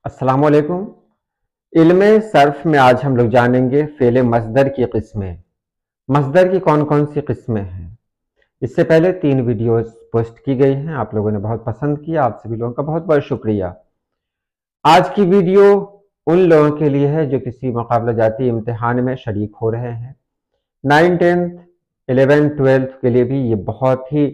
अस्सलाम वालेकुम। इल्म सर्फ में आज हम लोग जानेंगे फ़ेल मस्दर की किस्में। मस्दर की कौन कौन सी किस्में हैं। इससे पहले 3 वीडियोस पोस्ट की गई हैं, आप लोगों ने बहुत पसंद किया, आप सभी लोगों का बहुत बहुत शुक्रिया। आज की वीडियो उन लोगों के लिए है जो किसी मुकाबला जाती इम्तिहान में शरीक हो रहे हैं। 9, 10th, 11, 12th के लिए भी ये बहुत ही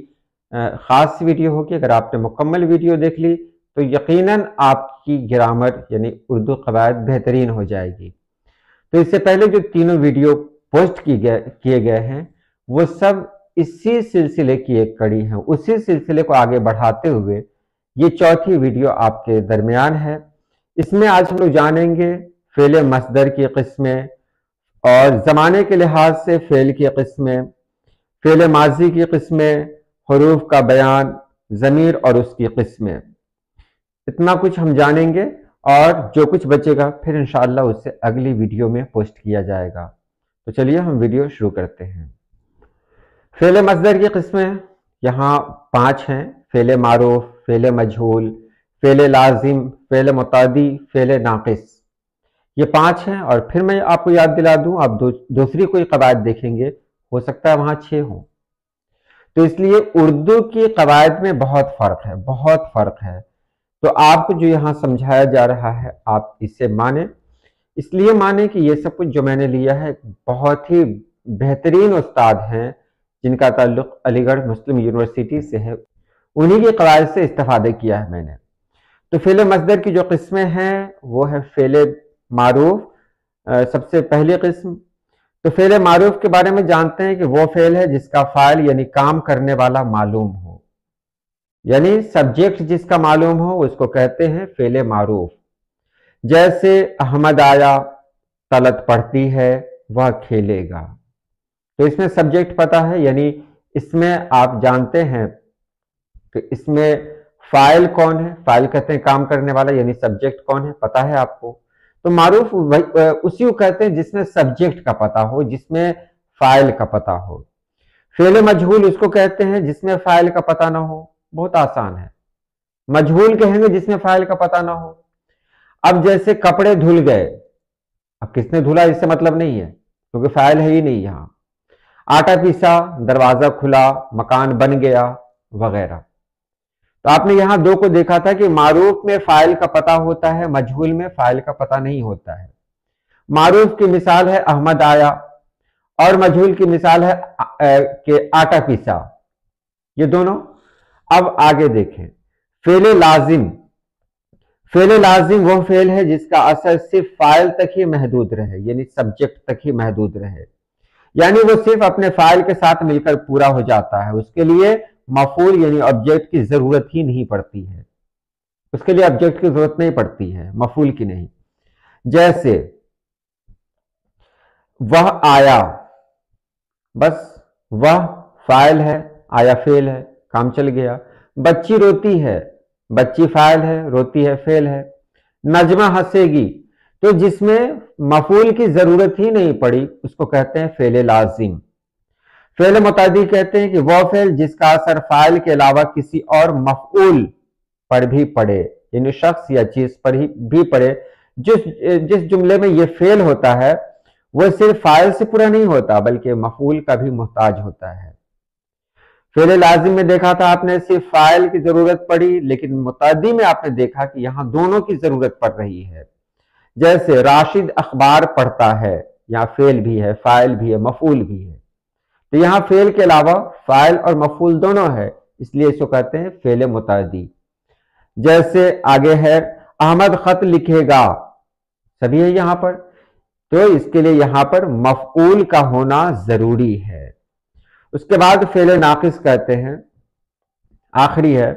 ख़ास वीडियो होगी। अगर आपने मुकम्मल वीडियो देख ली तो यकीनन आपकी ग्रामर यानी उर्दू कवायद बेहतरीन हो जाएगी। तो इससे पहले जो तीनों वीडियो पोस्ट किए गए हैं वो सब इसी सिलसिले की एक कड़ी है। उसी सिलसिले को आगे बढ़ाते हुए ये चौथी वीडियो आपके दरमियान है। इसमें आज हम लोग जानेंगे फ़ेल मस्दर की किस्में और ज़माने के लिहाज से फ़ेल की किस्में, फ़ेल माजी की किस्में, हरूफ का बयान, ज़मीर और उसकी किस्में। इतना कुछ हम जानेंगे और जो कुछ बचेगा फिर इंशाअल्लाह उससे अगली वीडियो में पोस्ट किया जाएगा। तो चलिए हम वीडियो शुरू करते हैं। फ़ेल मस्दर की किस्में यहाँ 5 हैं। फ़ेल मारूफ, फ़ेल मजहूल, फ़ेल लाजिम, फ़ेल मुतादी, फ़ेल नाकिस। ये 5 हैं और फिर मैं आपको याद दिला दूं, आप दूसरी कोई कवायद देखेंगे, हो सकता है वहां 6 हों। तो इसलिए उर्दू की कवायद में बहुत फ़र्क है, बहुत फ़र्क है। तो आपको जो यहाँ समझाया जा रहा है आप इसे माने, इसलिए माने कि ये सब कुछ जो मैंने लिया है बहुत ही बेहतरीन उस्ताद हैं जिनका ताल्लुक अलीगढ़ मुस्लिम यूनिवर्सिटी से है, उन्हीं की कवायद से इस्तेफादा किया है मैंने। तो फ़ेल मस्दर की जो किस्में हैं वो है फ़ेल मारूफ, सबसे पहली किस्म। तो फ़ेल मारूफ के बारे में जानते हैं कि वो फ़ेल है जिसका फ़ाइल यानी काम करने वाला मालूम हो, यानी सब्जेक्ट जिसका मालूम हो उसको कहते हैं फ़ेल मारूफ। जैसे अहमद आया, तलत पढ़ती है, वह खेलेगा। तो इसमें सब्जेक्ट पता है, यानी इसमें आप जानते हैं कि इसमें फाइल कौन है। फाइल कहते हैं काम करने वाला, यानी सब्जेक्ट कौन है पता है आपको। तो मारूफ उसी को कहते हैं जिसमें सब्जेक्ट का पता हो, जिसमें फाइल का पता हो। फ़ेल मजहूल उसको कहते हैं जिसमें फाइल का पता ना हो। बहुत आसान है, मजहूल कहेंगे जिसमें फाइल का पता ना हो। अब जैसे कपड़े धुल गए, अब किसने धुला इससे मतलब नहीं है क्योंकि फाइल है ही नहीं यहां। आटा पीसा, दरवाजा खुला, मकान बन गया वगैरह। तो आपने यहां 2 को देखा था कि मारूफ में फाइल का पता होता है, मजहूल में फाइल का पता नहीं होता है। मारूफ की मिसाल है अहमद आया और मजहूल की मिसाल है कि आटा पीसा, ये दोनों। अब आगे देखें फ़ेल लाजिम। फ़ेल लाजिम वो फ़ेल है जिसका असर सिर्फ फाइल तक ही महदूद रहे, यानी सब्जेक्ट तक ही महदूद रहे, यानी वो सिर्फ अपने फाइल के साथ मिलकर पूरा हो जाता है। उसके लिए मफूल यानी ऑब्जेक्ट की जरूरत ही नहीं पड़ती है, उसके लिए ऑब्जेक्ट की जरूरत नहीं पड़ती है, मफूल की नहीं। जैसे वह आया, बस वह फाइल है, आया फेल है, काम चल गया। बच्ची रोती है, बच्ची फाइल है, रोती है फेल है। नजमा हंसेगी, तो जिसमें मफूल की जरूरत ही नहीं पड़ी उसको कहते हैं फ़ेल लाजिम। फ़ेल मुतादी कहते हैं कि वह फेल जिसका असर फाइल के अलावा किसी और मफूल पर भी पड़े, यानी शख्स या चीज पर ही भी पड़े। जिस जुमले में ये फेल होता है वह सिर्फ फाइल से पूरा नहीं होता बल्कि मफूल का भी मोहताज होता है। फ़ेल लाजिम में देखा था आपने सिर्फ फाइल की जरूरत पड़ी, लेकिन मुतादी में आपने देखा कि यहां दोनों की जरूरत पड़ रही है। जैसे राशिद अखबार पढ़ता है, यहाँ फेल भी है, फाइल भी है, मफूल भी है। तो यहाँ फेल के अलावा फाइल और मफूल दोनों है, इसलिए इसको कहते हैं फ़ेल मुतादी। जैसे आगे है अहमद खत लिखेगा, सभी है यहां पर, तो इसके लिए यहां पर मफऊल का होना जरूरी है। उसके बाद फ़ेल नाकिस कहते हैं, आखिरी है।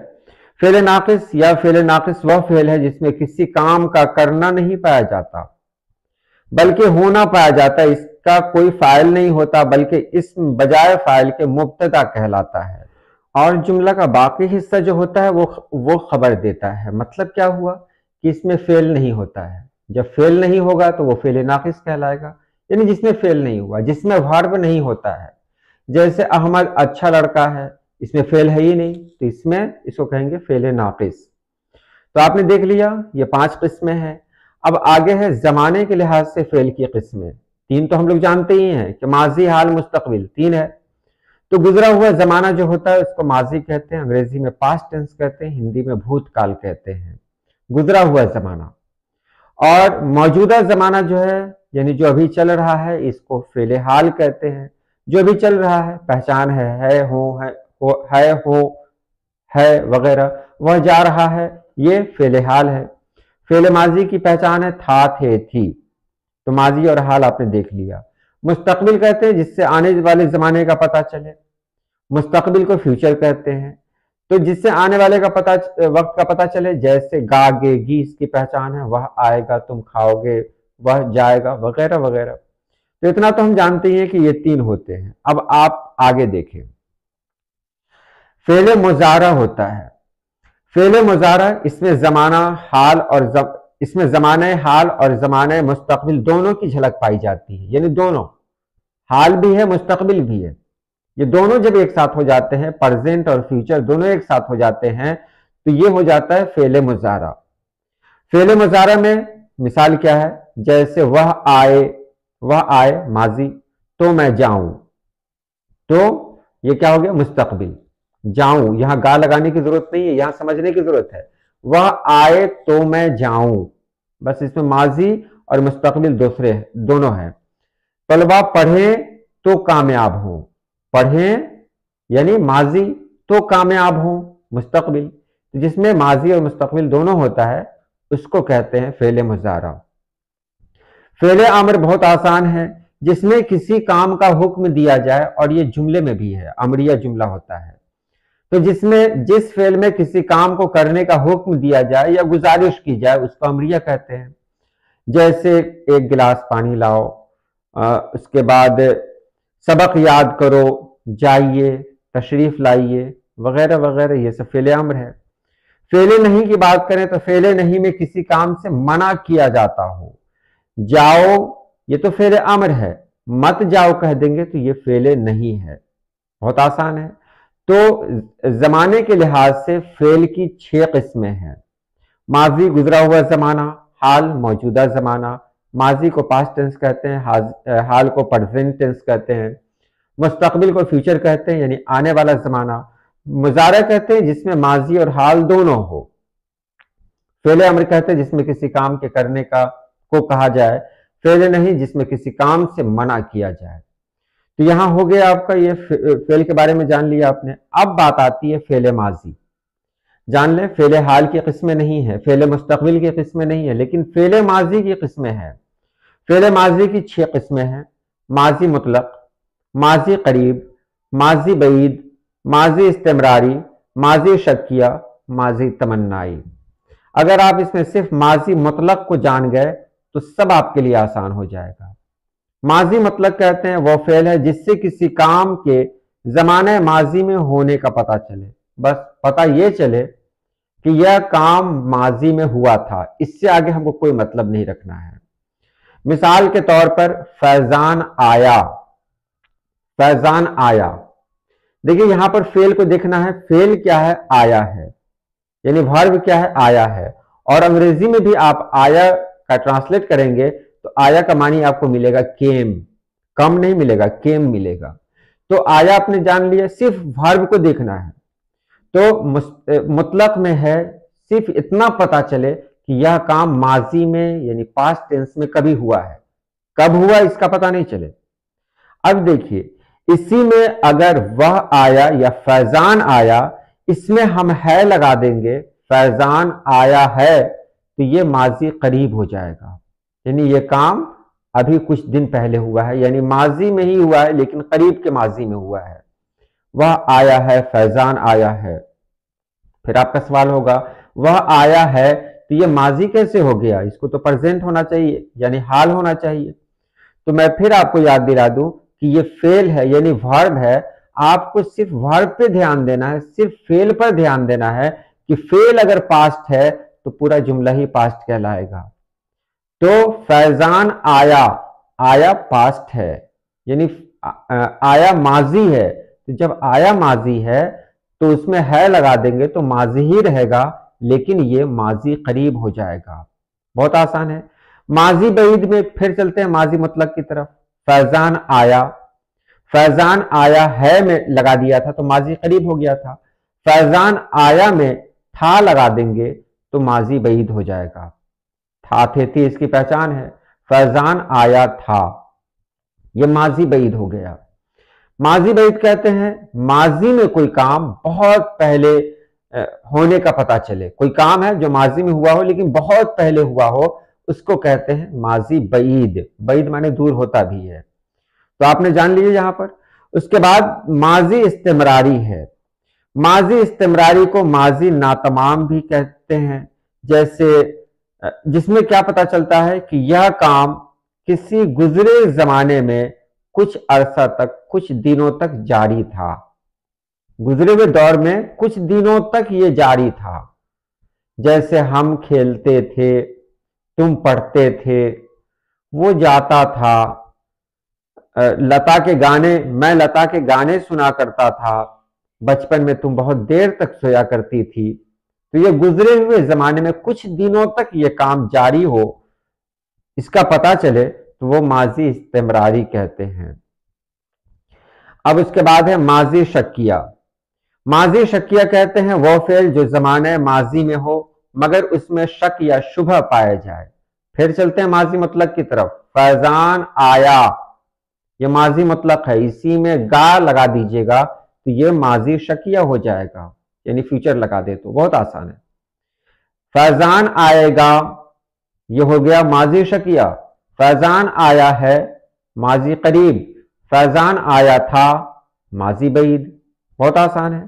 फ़ेल नाकिस या फ़ेल नाकिस वह फ़ेल है जिसमें किसी काम का करना नहीं पाया जाता बल्कि होना पाया जाता है। इसका कोई फाइल नहीं होता बल्कि इसम बजाय फाइल के मुब्तदा कहलाता है, और जुमला का बाकी हिस्सा जो होता है वो खबर देता है। मतलब क्या हुआ कि इसमें फेल नहीं होता है। जब फेल नहीं होगा तो वो फ़ेल नाकिस कहलाएगा, यानी जिसमें फेल नहीं हुआ, जिसमें वर्ब नहीं होता है। जैसे अहमद अच्छा लड़का है, इसमें फेल है ही नहीं, तो इसमें इसको कहेंगे फ़ेल नाकिस। तो आपने देख लिया ये 5 किस्में हैं। अब आगे है जमाने के लिहाज से फेल की किस्में। 3 तो हम लोग जानते ही हैं कि माजी, हाल, मुस्तकबिल 3 है। तो गुजरा हुआ जमाना जो होता है उसको माजी कहते हैं, अंग्रेजी में पास्ट टेंस कहते हैं, हिंदी में भूतकाल कहते हैं, गुजरा हुआ जमाना। और मौजूदा जमाना जो है यानी जो अभी चल रहा है इसको फेले हाल कहते हैं। जो अभी चल रहा है, पहचान है, हो है वगैरह, वह जा रहा है, ये फेले हाल है। फेले माजी की पहचान है था, थे, थी। तो माजी और हाल आपने देख लिया। मुस्तकबिल कहते हैं जिससे आने वाले जमाने का पता चले, मुस्तकबिल को फ्यूचर कहते हैं। तो जिससे आने वाले का वक्त का पता चले, जैसे गागेगी इसकी पहचान है, वह आएगा, तुम खाओगे, वह जाएगा वगैरह वगैरह। तो इतना तो हम जानते हैं कि ये 3 होते हैं। अब आप आगे देखें, फेले मुजारा होता है। फेले मुजारा इसमें जमाना हाल और जमाने मुस्तकबिल दोनों की झलक पाई जाती है, यानी दोनों, हाल भी है मुस्तकबिल भी है। ये दोनों जब एक साथ हो जाते हैं, प्रेजेंट और फ्यूचर दोनों एक साथ हो जाते हैं, तो ये हो जाता है फेले मुजारा। फेले मुजारा में मिसाल क्या है, जैसे वह आए माजी, तो मैं जाऊं, तो ये क्या हो गया मुस्तकबिल। जाऊं, यहां गा लगाने की जरूरत नहीं है, यहां समझने की जरूरत है। वह आए तो मैं जाऊं, बस इसमें माजी और मुस्तकबिल दोनों है। तलबा पढ़े तो कामयाब हो, पढ़े यानी माजी, तो कामयाब हो मुस्तकबिल। जिसमें माजी और मुस्तकबिल दोनों होता है उसको कहते हैं फेले मुजारा। फेले अमर बहुत आसान है, जिसमें किसी काम का हुक्म दिया जाए, और ये जुमले में भी है, अमरिया जुमला होता है। तो जिस फेल में किसी काम को करने का हुक्म दिया जाए या गुजारिश की जाए उसको अमरिया कहते हैं। जैसे 1 गिलास पानी लाओ, उसके बाद सबक याद करो, जाइए, तशरीफ लाइए वगैरह वगैरह, ये सब फेले अम्र है। फेले नहीं की बात करें तो फेले नहीं में किसी काम से मना किया जाता हो, जाओ ये तो फेले अम्र है, मत जाओ कह देंगे तो ये फेले नहीं है। बहुत आसान है। तो जमाने के लिहाज से फेल की 6 किस्में हैं। माजी गुजरा हुआ जमाना, हाल मौजूदा जमाना, माजी को पास्ट टेंस कहते हैं, हाल को प्रेजेंट टेंस कहते हैं, मुस्तकबिल को फ्यूचर कहते हैं यानी आने वाला जमाना, मुजारा कहते हैं जिसमें माजी और हाल दोनों हो, फेले अम्र कहते हैं जिसमें किसी काम के करने को कहा जाए, फेले नहीं जिसमें किसी काम से मना किया जाए। तो यहां हो गया आपका, ये फेल के बारे में जान लिया आपने। अब बात आती है फेले माजी। जान ले, फेले हाल की किस्में नहीं है, फेले मुस्तकबिल की किस्में नहीं है, लेकिन फेले माजी की किस्में हैं। फेले माजी की 6 किस्में हैं। माजी मुतलक, माजी करीब, माजी बईद, माजी इस्तेमरारी, माजी शक्किया, माजी तमन्नाई। अगर आप इसमें सिर्फ माजी मुतलक को जान गए तो सब आपके लिए आसान हो जाएगा। माजी मुतलक कहते हैं वो फेल है जिससे किसी काम के जमाने माजी में होने का पता चले, बस पता ये चले कि यह काम माजी में हुआ था, इससे आगे हमको कोई मतलब नहीं रखना है। मिसाल के तौर पर फैजान आया, फैजान आया। देखिए यहां पर फेल को देखना है, फेल क्या है, आया है, यानी वर्ब क्या है, आया है। और अंग्रेजी में भी आप आया का ट्रांसलेट करेंगे तो आया का मानी आपको मिलेगा केम, कम नहीं मिलेगा, केम मिलेगा। तो आया आपने जान लिया, सिर्फ वर्ब को देखना है। तो मुतलक में है सिर्फ इतना पता चले कि यह काम माजी में यानी पास्ट टेंस में कभी हुआ है, कब हुआ इसका पता नहीं चले। अब देखिए इसी में अगर वह आया या फैजान आया, इसमें हम है लगा देंगे, फैजान आया है, तो ये माजी करीब हो जाएगा, यानी ये काम अभी कुछ दिन पहले हुआ है, यानी माजी में ही हुआ है लेकिन करीब के माजी में हुआ है। वह आया है, फैजान आया है। फिर आपका सवाल होगा वह आया है तो ये माजी कैसे हो गया, इसको तो प्रेजेंट होना चाहिए यानी हाल होना चाहिए। तो मैं फिर आपको याद दिला दूं कि ये फेल है यानी वर्ब है, आपको सिर्फ वर्ब पे ध्यान देना है, सिर्फ फेल पर ध्यान देना है कि फेल अगर पास्ट है तो पूरा जुमला ही पास्ट कहलाएगा। तो फैजान आया, आया पास्ट है यानी आया माजी है, तो जब आया माजी है तो उसमें है लगा देंगे तो माजी ही रहेगा, لیکن یہ ماضی قریب ہو جائے گا. بہت آسان ہے. ماضی بعید میں پھر چلتے ہیں ماضی مطلق کی طرف. فیضان آیا، فیضان آیا ہے میں لگا دیا تھا تو ماضی قریب ہو گیا تھا. فیضان آیا میں تھا لگا دیں گے تو ماضی بعید ہو جائے گا. تھا تھے تھی اس کی پہچان ہے. فیضان آیا تھا، یہ ماضی بعید ہو گیا. ماضی بعید کہتے ہیں ماضی میں کوئی کام بہت پہلے ہونے کا پتہ چلے. کوئی کام ہے جو ماضی میں ہوا ہو لیکن بہت پہلے ہوا ہو، اس کو کہتے ہیں ماضی بعید. بعید معنی دور ہوتا بھی ہے. تو آپ نے جان لیجئے یہاں پر. اس کے بعد ماضی استمراری ہے. ماضی استمراری کو ماضی ناتمام بھی کہتے ہیں. جیسے جس میں کیا پتہ چلتا ہے کہ یہ کام کسی گزرے زمانے میں کچھ عرصہ تک، کچھ دنوں تک جاری تھا. گزرے ہوئے دور میں کچھ دنوں تک یہ جاری تھا. جیسے ہم کھیلتے تھے، تم پڑھتے تھے، وہ جاتا تھا. لتا کے گانے، میں لتا کے گانے سنا کرتا تھا. بچپن میں تم بہت دیر تک سویا کرتی تھی. تو یہ گزرے ہوئے زمانے میں کچھ دنوں تک یہ کام جاری ہو، اس کا پتہ چلے تو وہ ماضی استمراری کہتے ہیں. اب اس کے بعد ہے ماضی شکیہ. ماضی شکیہ کہتے ہیں وہ فعل جو زمانہ ماضی میں ہو مگر اس میں شک یا شبہ پائے جائے. پھر چلتے ہیں ماضی مطلق کی طرف. فیضان آیا، یہ ماضی مطلق ہے. اسی میں گا لگا دیجئے گا تو یہ ماضی شکیہ ہو جائے گا، یعنی فیوچر لگا دے تو. بہت آسان ہے. فیضان آئے گا، یہ ہو گیا ماضی شکیہ. فیضان آیا ہے، ماضی قریب. فیضان آیا تھا، ماضی بعید. بہت آسان ہے.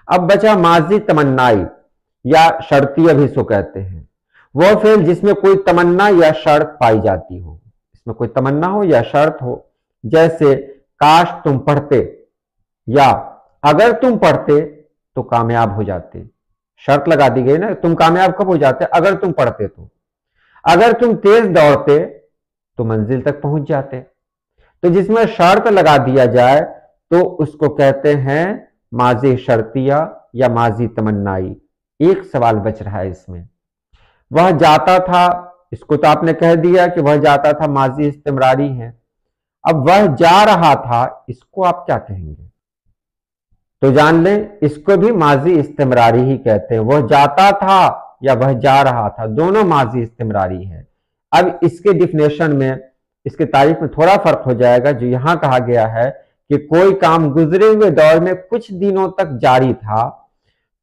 اب بچا ماضی تمنائی یا شرطیہ بھی سو کہتے ہیں. وہ فعل جس میں کوئی تمنا یا شرط پائی جاتی ہو. اس میں کوئی تمنا ہو یا شرط ہو. جیسے کاش تم پڑھتے، یا اگر تم پڑھتے تو کامیاب ہو جاتے. شرط لگا دی گئی نا، تم کامیاب کب ہو جاتے؟ اگر تم پڑھتے تو. اگر تم تیز دوڑتے تو منزل تک پہنچ جاتے. تو جس میں شرط لگا دیا جائے تو اس کو کہتے ہیں ماضی شرطیہ یا ماضی تمنائی. ایک سوال بچ رہا ہے اس میں. وہ جاتا تھا، اس کو تو آپ نے کہہ دیا کہ وہ جاتا تھا ماضی استمراری ہے. اب وہ جا رہا تھا، اس کو آپ کیا کہیں گے؟ تو جان لیں اس کو بھی ماضی استمراری ہی کہتے ہیں. وہ جاتا تھا یا وہ جا رہا تھا، دونوں ماضی استمراری ہے. اب اس کے ڈیفینیشن میں، اس کے تعریف میں تھوڑا فرق ہو جائے گا. جو یہاں کہا گیا ہے کہ کوئی کام گزرے ہوئے دور میں کچھ دنوں تک جاری تھا،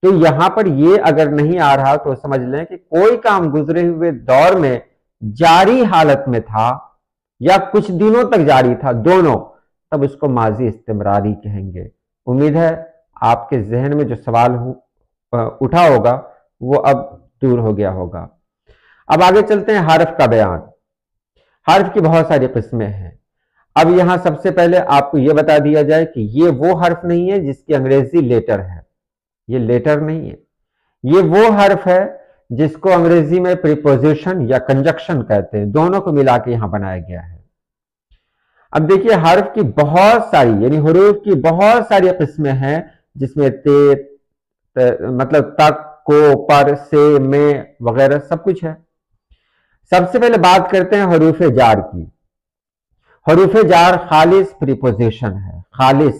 تو یہاں پر یہ اگر نہیں آ رہا تو سمجھ لیں کہ کوئی کام گزرے ہوئے دور میں جاری حالت میں تھا یا کچھ دنوں تک جاری تھا، دونوں، تب اس کو ماضی استمراری کہیں گے. امید ہے آپ کے ذہن میں جو سوال اٹھا ہوگا وہ اب دور ہو گیا ہوگا. اب آگے چلتے ہیں حرف کا بیان. حرف کی بہت ساری قسمیں ہیں. اب یہاں سب سے پہلے آپ کو یہ بتا دیا جائے کہ یہ وہ حرف نہیں ہے جس کی انگریزی لیٹر ہے. یہ لیٹر نہیں ہے. یہ وہ حرف ہے جس کو انگریزی میں پریپوزیشن یا کنجکشن کہتے ہیں. دونوں کو ملا کے یہاں بنایا گیا ہے. اب دیکھیے حرف کی بہت ساری، یعنی حروف کی بہت ساری قسمیں ہیں، جس میں مطلب تک، کو، پر، سے، میں وغیرہ سب کچھ ہے. سب سے پہلے بات کرتے ہیں حروف جار کی. حروف جار خالص پریپوزیشن ہے. خالص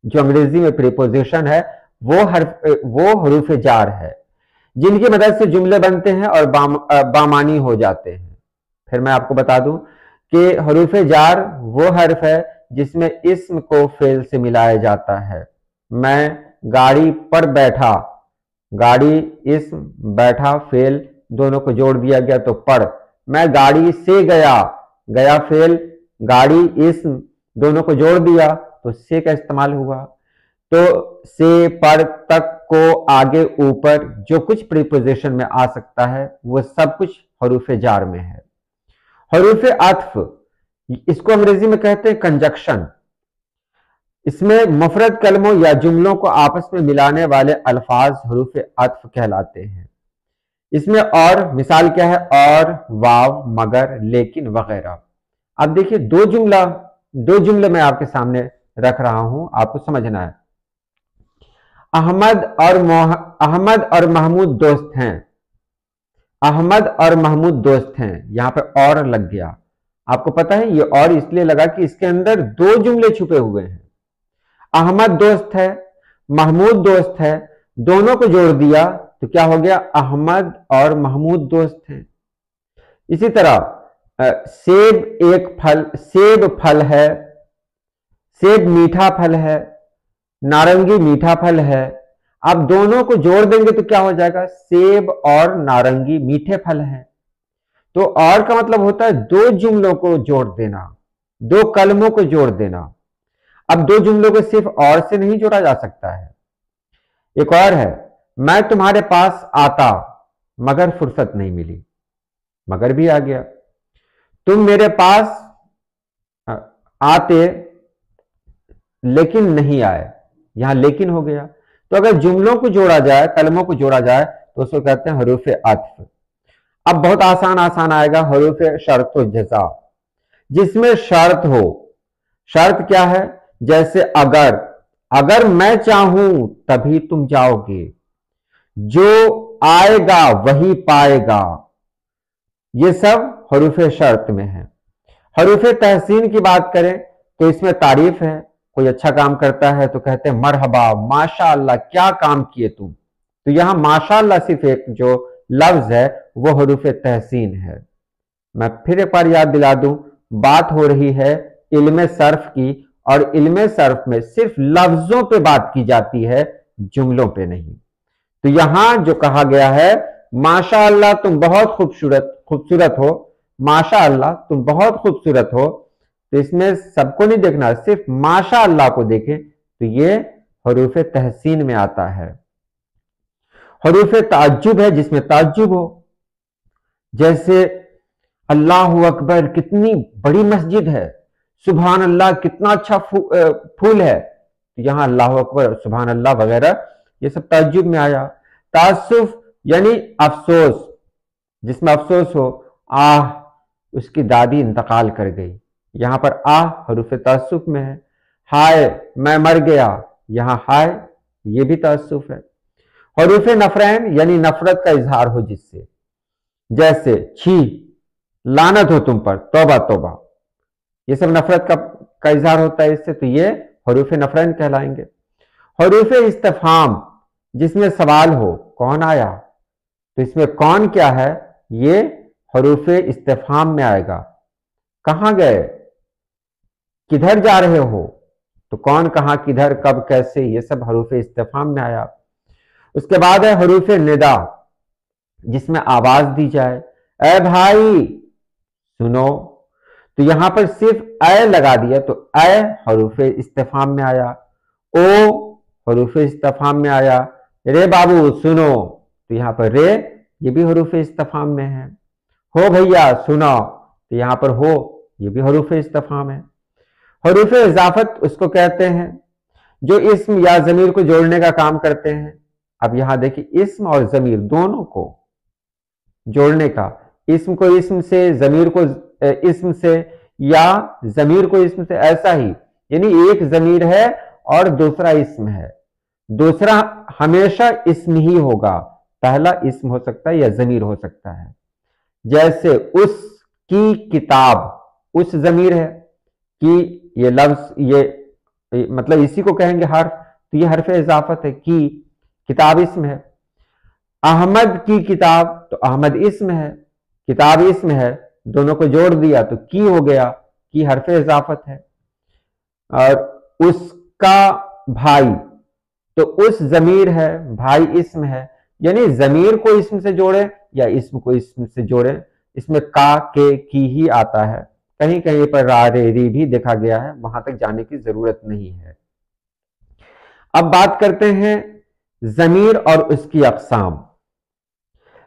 جو انگریزی میں پریپوزیشن ہے وہ حروف جار ہے، جن کی مدد سے جملے بنتے ہیں اور بامانی ہو جاتے ہیں. پھر میں آپ کو بتا دوں کہ حروف جار وہ حرف ہے جس میں اسم کو فعل سے ملایا جاتا ہے. میں گاڑی پر بیٹھا، گاڑی اسم، بیٹھا فعل، دونوں کو جوڑ دیا گیا تو پر. میں گاڑی سے گیا، گیا فعل، گاڑی اسم، دونوں کو جوڑ دیا تو سے کا استعمال ہوا. تو سے، پر، تک، کو، آگے، اوپر جو کچھ پریپوزیشن میں آ سکتا ہے وہ سب کچھ حروف جار میں ہے. حروف عطف، اس کو انگریزی میں کہتے ہیں کنجکشن. اس میں مفرد کلموں یا جملوں کو آپس میں ملانے والے الفاظ حروف عطف کہلاتے ہیں. اس میں اور مثال کیا ہے؟ اور، واو، مگر، لیکن وغیرہ. اب دیکھیے دو جملے میں آپ کے سامنے رکھ رہا ہوں، آپ کو سمجھنا ہے. احمد اور محمود دوست ہیں. احمد اور محمود دوست ہیں. یہاں پہ اور لگ گیا. آپ کو پتا ہے یہ اور اس لیے لگا کہ اس کے اندر دو جملے چھپے ہوئے ہیں. احمد دوست ہے، محمود دوست ہے، دونوں کو جوڑ دیا تو کیا ہو گیا؟ احمد اور محمود دوست ہیں. اسی طرح سیب پھل ہے، سیب میٹھا پھل ہے، نارنگی میٹھا پھل ہے. آپ دونوں کو جوڑ دیں گے تو کیا ہو جائے گا؟ سیب اور نارنگی میٹھے پھل ہیں. تو اور کا مطلب ہوتا ہے دو جملوں کو جوڑ دینا، دو کلموں کو جوڑ دینا. اب دو جملوں کو صرف اور سے نہیں جوڑا جا سکتا ہے. ایک اور ہے، میں تمہارے پاس آتا مگر فرصت نہیں ملی. مگر بھی آ گیا. تم میرے پاس آتے لیکن نہیں آئے. یہاں لیکن ہو گیا. تو اگر جملوں کو جوڑا جائے، کلموں کو جوڑا جائے تو اس کو کہتے ہیں حروف عطف. اب بہت آسان آئے گا حروف شرط و جزا، جس میں شرط ہو. شرط کیا ہے؟ جیسے اگر میں چاہوں تبھی تم جاؤ گے، جو آئے گا وہی پائے گا. یہ سب حروف شرط میں ہے. حروف تحسین کی بات کریں تو اس میں تعریف ہے. کوئی اچھا کام کرتا ہے تو کہتے ہیں مرحبا، ماشاء اللہ، کیا کام کیے تم. تو یہاں ماشاء اللہ صرف ایک جو لفظ ہے وہ حروف تحسین ہے. میں پھر ایک بار یاد دلا دوں، بات ہو رہی ہے علم صرف کی، اور علم صرف میں صرف لفظوں پہ بات کی جاتی ہے، جملوں پہ نہیں. تو یہاں جو کہا گیا ہے ماشاء اللہ تم بہت خوبصورت ہو، ماشاء اللہ تم بہت خوبصورت ہو، تو اس میں سب کو نہیں دیکھنا، صرف ماشاء اللہ کو دیکھیں تو یہ حروف تحسین میں آتا ہے. حروف تعجب ہے جس میں تعجب ہو، جیسے اللہ اکبر کتنی بڑی مسجد ہے، سبحان اللہ کتنا اچھا پھول ہے. یہاں اللہ اکبر، سبحان اللہ وغیرہ یہ سب تعجب میں آیا. تعسف یعنی افسوس، جس میں افسوس ہو، آہ اس کی دادی انتقال کر گئی. یہاں پر آہ حروف تعسف میں ہے. ہائے میں مر گیا، یہاں ہائے یہ بھی تعسف ہے. حروف نفرین یعنی نفرت کا اظہار ہو جس سے، جیسے چھی، لعنت ہو تم پر، توبہ توبہ، یہ سب نفرت کا اظہار ہوتا ہے اس سے، تو یہ حروف نفرین کہلائیں گے. حروف استفہام جس میں سوال ہو، کون آیا، تو اس میں کون کیا ہے، یہ حروف استفہام میں آئے گا. کہاں گئے، کدھر جا رہے ہو، تو کون، کہاں، کدھر، کب، کیسے، یہ سب حروف استفہام میں آیا. اس کے بعد ہے حروف ندا جس میں آواز دی جائے، اے بھائی سنو. تو یہاں پر صرف اے لگا دیا تو اے حروف استفہام میں آیا، او حروف استفہام میں آیا، رے بابو سنو، تو یہاں پر رے یہ بھی حروف استفہام میں ہے. ہو بھیا سنو، تو یہاں پر ہو یہ بھی حروف استفہام ہے. حروف اضافت اس کو کہتے ہیں جو اسم یا ضمیر کو جوڑنے کا کام کرتے ہیں. اب یہاں دیکھیں اسم اور ضمیر دونوں کو جوڑنے کا، اسم کو اسم سے، ضمیر کو اسم سے، یا ضمیر کو اسم سے، ایسا ہی، یعنی ایک ضمیر ہے اور دوسرا اسم ہے. دوسرا ہمیشہ اسم ہی ہوگا، پہلا اسم ہو سکتا ہے یا ضمیر ہو سکتا ہے. جیسے اس کی کتاب، اس ضمیر ہے کہ یہ لفظ، یہ مطلب اسی کو کہیں گے حرف، تو یہ حرف اضافت ہے. کی کتاب اسم ہے. احمد کی کتاب، تو احمد اسم ہے، کتاب اسم ہے، دونوں کو جوڑ دیا تو کی ہو گیا، کی حرف اضافت ہے. اور اس کا بھائی، تو اس ضمیر ہے، بھائی اسم ہے، یعنی ضمیر کو اسم سے جوڑے یا اسم کو اسم سے جوڑے، اس میں کا، کے، کی ہی آتا ہے. کہیں کہیں پر را، رے، ری بھی دیکھا گیا ہے، وہاں تک جانے کی ضرورت نہیں ہے. اب بات کرتے ہیں ضمیر اور اس کی اقسام.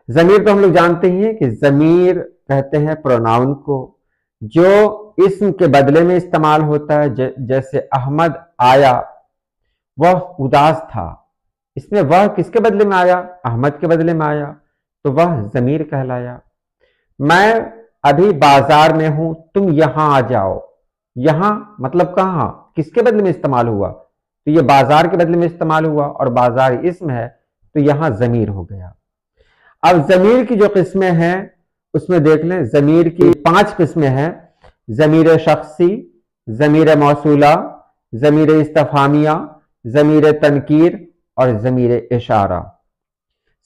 ضمیر تو ہم لوگ جانتے ہی ہیں کہ ضمیر کہتے ہیں پروناؤن کو جو اسم کے بدلے میں استعمال ہوتا ہے. جیسے احمد آیا، وہ اداس تھا، اس میں وہ کس کے بدلے میں آیا، احمد کے بدلے میں آیا، تو وہ ضمیر کہلایا. میں ابھی بازار میں ہوں، تم یہاں آ جاؤ. یہاں مطلب کہاں، کس کے بدلے میں استعمال ہوا، تو یہ بازار کے بدلے میں استعمال ہوا اور بازار اسم ہے تو یہاں ضمیر ہو گیا۔ اب ضمیر کی جو قسمیں ہیں اس میں دیکھ لیں، ضمیر کی 5 قسمیں ہیں: ضمیر شخصی، ضمیر موصولہ، ضمیر استفہامیہ، ضمیر تنکیر اور ضمیر اشارہ۔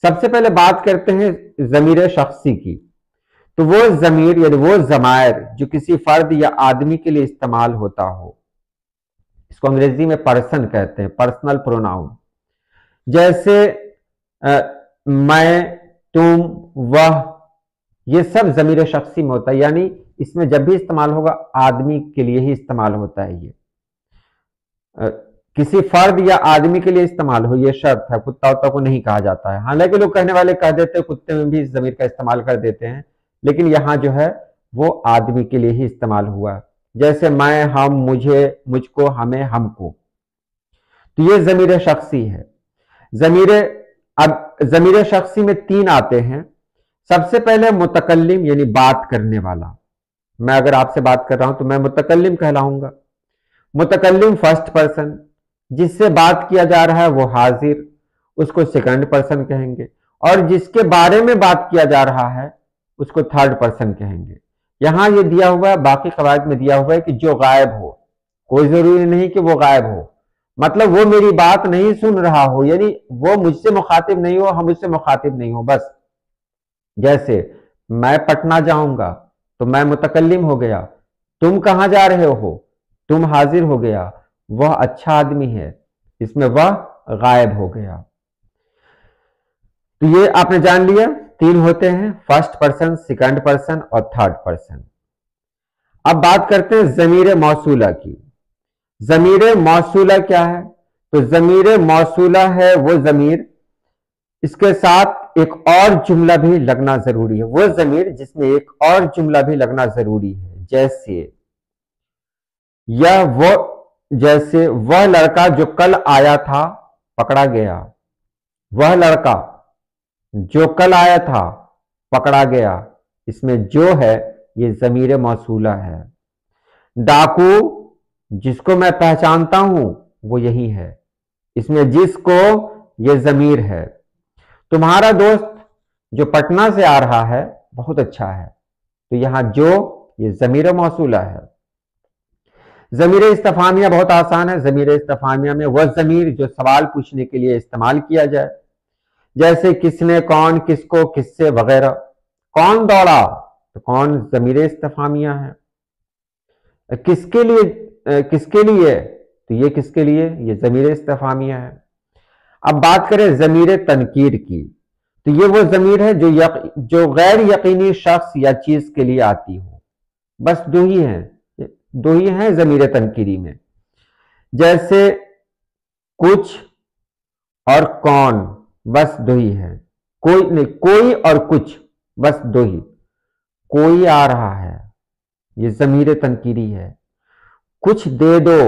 سب سے پہلے بات کرتے ہیں ضمیر شخصی کی۔ تو وہ ضمیر یعنی وہ ضمائر جو کسی فرد یا آدمی کے لیے استعمال ہوتا ہو، اس کو انگریزی میں پرسن کہتے ہیں، پرسنل پروناؤن، جیسے میں، تم، وہ، یہ سب ضمیر شخصی میں ہوتا ہے، یعنی اس میں جب بھی استعمال ہوگا آدمی کے لیے ہی استعمال ہوتا ہے۔ یہ کسی فرد یا آدمی کے لیے استعمال ہو یہ شرط ہے، کتا وتا کو نہیں کہا جاتا ہے۔ حالانکہ لوگ کہنے والے کہہ دیتے ہیں کتے میں بھی اس ضمیر کا استعمال کر دیتے ہیں، لیکن یہاں جو ہے وہ آدمی کے لیے ہی استعمال ہوا، جیسے میں، ہم، مجھے، مجھ کو، ہمیں، ہم کو۔ تو یہ ضمیر شخصی ہے۔ اب ضمیر شخصی میں 3 آتے ہیں۔ سب سے پہلے متکلم یعنی بات کرنے والا۔ میں اگر آپ سے بات کر رہا ہوں تو میں متکلم کہلاؤں گا۔ متکلم فرسٹ پرسن، جس سے بات کیا جا رہا ہے وہ حاضر، اس کو سیکنڈ پرسن کہیں گے، اور جس کے بارے میں بات کیا جا رہا ہے اس کو تھرڈ پرسن کہیں گے۔ یہاں یہ دیا ہوا ہے، باقی قواعد میں دیا ہوا ہے کہ جو غائب ہو، کوئی ضروری نہیں کہ وہ غائب ہو، مطلب وہ میری بات نہیں سن رہا ہو، یعنی وہ مجھ سے مخاطب نہیں ہو، ہم اس سے مخاطب نہیں ہو، بس۔ جیسے میں پٹنہ جاؤں گا تو میں متکلم ہو گیا، تم کہاں جا رہے ہو، تم حاضر ہو گیا، وہ اچھا آدمی ہے، اس میں وہ غائب ہو گیا۔ تو یہ آپ نے جان لیا 3 ہوتے ہیں، فرسٹ پرسن، سیکنڈ پرسن اور تھرڈ پرسن۔ اب بات کرتے ہیں ضمیر موصولہ کی۔ ضمیر موصولہ کیا ہے؟ تو ضمیر موصولہ ہے وہ ضمیر، اس کے ساتھ ایک اور جملہ بھی لگنا ضروری ہے، وہ ضمیر جس میں ایک اور جملہ بھی لگنا ضروری ہے، جیسے وہ لڑکا جو کل آیا تھا پکڑا گیا، وہ لڑکا جو کل آیا تھا پکڑا گیا، اس میں جو ہے یہ ضمیر موصولہ ہے۔ ڈاکو جس کو میں پہچانتا ہوں وہ یہی ہے، اس میں جس کو یہ ضمیر ہے۔ تمہارا دوست جو پٹنہ سے آ رہا ہے بہت اچھا ہے، تو یہاں جو یہ ضمیر موصولہ ہے۔ ضمیر استفہامیہ بہت آسان ہے۔ ضمیر استفہامیہ میں وہ ضمیر جو سوال پوچھنے کے لیے استعمال کیا جائے، جیسے کس نے، کون، کس کو، کس سے وغیرہ۔ کون دوڑا تو کون ضمیر استفہامیہ ہے۔ کس کے لیے تو یہ کس کے لیے، یہ ضمیر استفہامیہ ہے۔ اب بات کریں ضمیر تنکیر کی، تو یہ وہ ضمیر ہے جو غیر یقینی شخص یا چیز کے لیے آتی ہو۔ بس دو ہی ہیں ضمیر تنکیری میں، جیسے کچھ اور کون، بس 2 ہی ہیں۔ کوئی اور کچھ، بس 2 ہی۔ کوئی آ رہا ہے یہ ضمیر تنکیری ہے، کچھ دے دو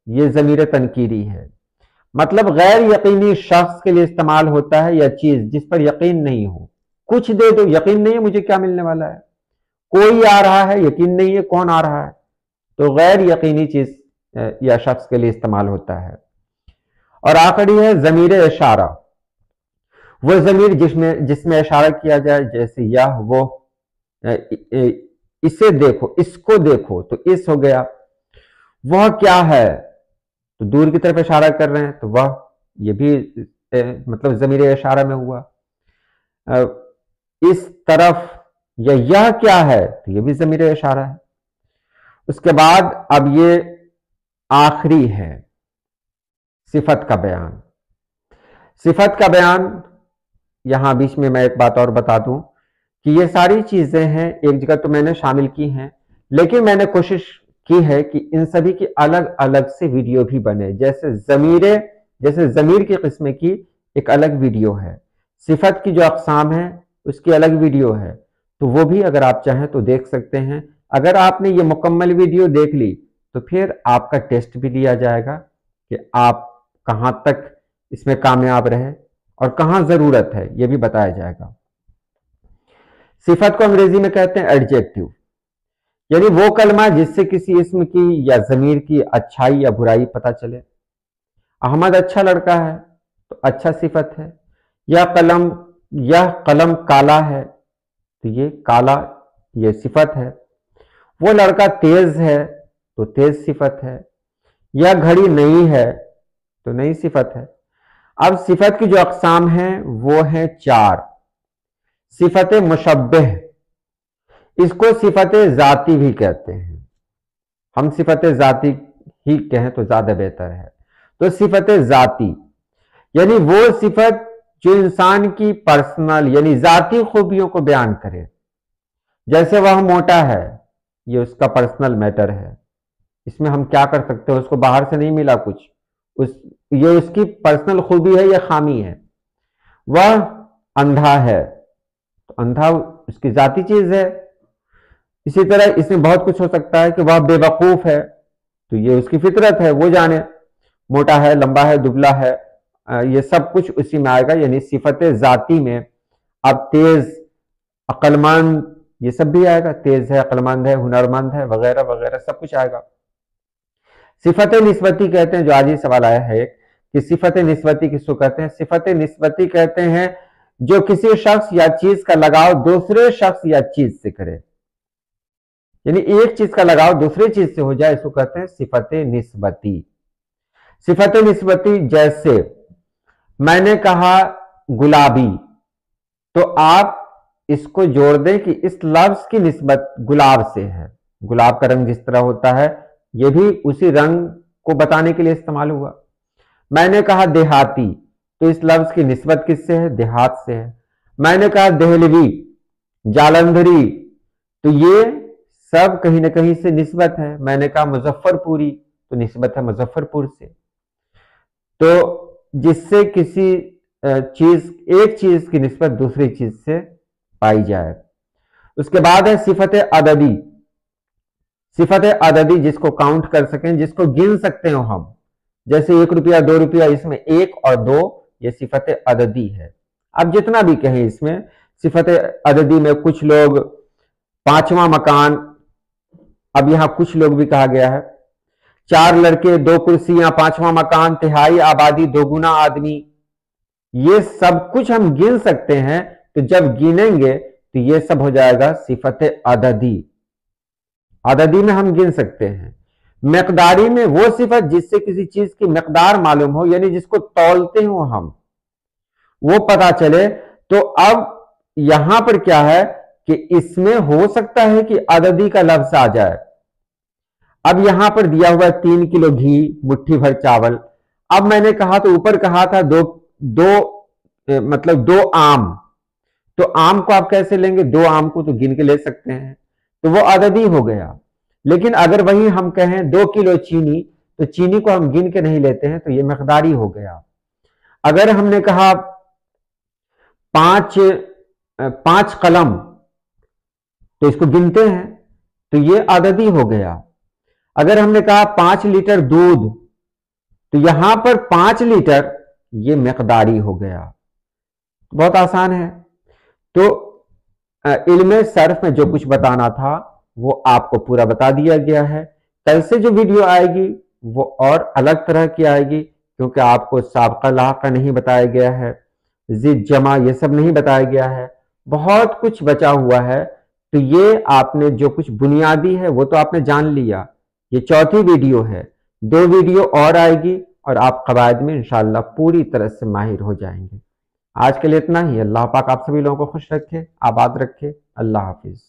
یہ ضمیر تنکیری ہے، مطلب غیر یقینی شخص کے لیے استعمال ہوتا ہے یا چیز جس پر یقین نہیں ہو۔ کچھ دے دو، یقین نہیں ہے مجھے کیا ملنے والا ہے۔ کوئی آ رہا ہے، یقین نہیں ہے کون آ رہا ہے، تو غیر یقینی چیز یا شخص کے لیے استعمال ہوتا ہے۔ اور آخری ہے ضمیر اشارہ، وہ ضمیر جس میں اشارہ کیا جائے، جیسے یہ، وہ، اسے دیکھو، اس کو دیکھو، تو اس ہو گیا۔ وہ کیا ہے تو دور کی طرف اشارہ کر رہے ہیں تو وہ، یہ بھی مطلب ضمیر اشارہ میں ہوا۔ اس طرف یا یہ کیا ہے تو یہ بھی ضمیر اشارہ ہے۔ اس کے بعد اب یہ آخری ہے صفت کا بیان۔ صفت کا بیان، یہاں بیچ میں ایک بات اور بتا دوں کہ یہ ساری چیزیں ہیں ایک جگہ تو میں نے شامل کی ہیں، لیکن میں نے کوشش کی ہے کہ ان سبھی کی الگ الگ سے ویڈیو بھی بنے، جیسے ضمیر کی قسم کی ایک الگ ویڈیو ہے، صفت کی جو اقسام ہیں اس کی الگ ویڈیو ہے، تو وہ بھی اگر آپ چاہیں تو دیکھ سکتے ہیں۔ اگر آپ نے یہ مکمل ویڈیو دیکھ لی تو پھر آپ کا ٹیسٹ بھی لیا جائے گا کہ آپ کہاں تک اس میں کامیاب رہے اور کہاں ضرورت ہے، یہ بھی بتایا جائے گا۔ صفت کو انگریزی میں کہتے ہیں ایڈجیکٹیو، یعنی وہ کلمہ جس سے کسی اسم کی یا ضمیر کی اچھائی یا برائی پتہ چلے۔ अहमद अच्छा लड़का है तो अच्छा सिफत है। यह कलम काला है तो ये काला ये सिफत है। वो लड़का तेज है तो तेज सिफत है। यह घड़ी नई है तो नई सिफत है। अब सिफत की जो अकसाम हैं वो है 4। सिफत मुशब्बिह, इसको सिफत जाती भी कहते हैं। हम सिफत जाती ही कहें तो ज्यादा बेहतर है। तो सिफत जाती यानी वो सिफत जो इंसान की पर्सनल यानी जाती खूबियों को बयान करे। जैसे वह मोटा है, ये उसका पर्सनल मैटर है, इसमें हम क्या कर सकते हैं, उसको बाहर से नहीं मिला कुछ, ये उसकी पर्सनल खूबी है या खामी है। वह अंधा है तो अंधा उसकी जाती चीज है। इसी तरह इसमें बहुत कुछ हो सकता है कि वह बेवकूफ है तो ये उसकी फितरत है, वो जाने। मोटा है, लंबा है, दुबला है, ये सब कुछ उसी में आएगा। यानी सिफत जाती में अब तेज, अक्लमंद, ये सब भी आएगा। तेज है, अक्लमंद है, हुनरमंद है, वगैरह वगैरह सब कुछ आएगा। सिफत निस्बती कहते हैं, जो आज ही सवाल आया है कि सिफत निस्बती किसको कहते हैं। सिफत निस्बती कहते हैं जो किसी शख्स या चीज का लगाव दूसरे शख्स या चीज से करे, यानी एक चीज का लगाव दूसरे चीज से हो जाए, इसको कहते हैं सिफत निस्बती। सिफत निस्बती जैसे मैंने कहा गुलाबी, तो आप इसको जोड़ दें कि इस लफ्ज की निस्बत गुलाब से है। गुलाब का रंग जिस तरह होता है ये भी उसी रंग को बताने के लिए इस्तेमाल हुआ। मैंने कहा देहाती, तो इस लफ्ज की निस्बत किससे है, देहात से है। मैंने कहा देहलवी, जालंधरी, तो ये सब कहीं ना कहीं से निस्बत है। मैंने कहा मुजफ्फरपुरी, तो निस्बत है मुजफ्फरपुर से। तो जिससे किसी एक चीज की निस्बत दूसरी चीज से पाई जाए। उसके बाद है सिफत अददी। सिफत अददी जिसको काउंट कर सकें, जिसको गिन सकते हो हम, जैसे 1 रुपया 2 रुपया, इसमें 1 और 2 ये सिफत अददी है। अब जितना भी कहें इसमें सिफत अददी में कुछ लोग 5वां मकान, अब यहां कुछ लोग भी कहा गया है। 4 लड़के 2 कुर्सियां, 5वां मकान, तिहाई आबादी, 2 गुना आदमी, ये सब कुछ हम गिन सकते हैं। तो जब गिनेंगे तो ये सब हो जाएगा सिफत अददी। अददी में हम गिन सकते हैं। मकदारी में वो सिफत जिससे किसी चीज की मकदार मालूम हो, यानी जिसको तौलते हो हम, वो पता चले। तो अब यहां पर क्या है कि इसमें हो सकता है कि अददी का लफ्ज आ जाए। अब यहां पर दिया हुआ 3 किलो घी, मुट्ठी भर चावल। अब मैंने कहा तो ऊपर कहा था मतलब 2 आम, तो आम को आप कैसे लेंगे, 2 आम को तो गिन के ले सकते हैं, तो वो अददी हो गया। लेकिन अगर वही हम कहें 2 किलो चीनी, तो चीनी को हम गिन के नहीं लेते हैं, तो ये मकदारी हो गया। अगर हमने कहा 5 कलम, तो इसको गिनते हैं, तो ये अददी हो गया। अगर हमने कहा 5 लीटर दूध, तो यहां पर 5 लीटर ये मकदारी हो गया। बहुत आसान है। तो इल्मे सर्फ में जो कुछ बताना था वो आपको पूरा बता दिया गया है। कल से जो वीडियो आएगी वो और अलग तरह की आएगी, क्योंकि आपको साबका लाका नहीं बताया गया है, जिद जमा ये सब नहीं बताया गया है, बहुत कुछ बचा हुआ है। तो ये आपने जो कुछ बुनियादी है वो तो आपने जान लिया। ये चौथी वीडियो है, 2 वीडियो और आएगी और आप कवायद में इंशाअल्लाह पूरी तरह से माहिर हो जाएंगे। आज के लिए इतना ही। अल्लाह पाक आप सभी लोगों को खुश रखे, आबाद रखे। अल्लाह हाफिज।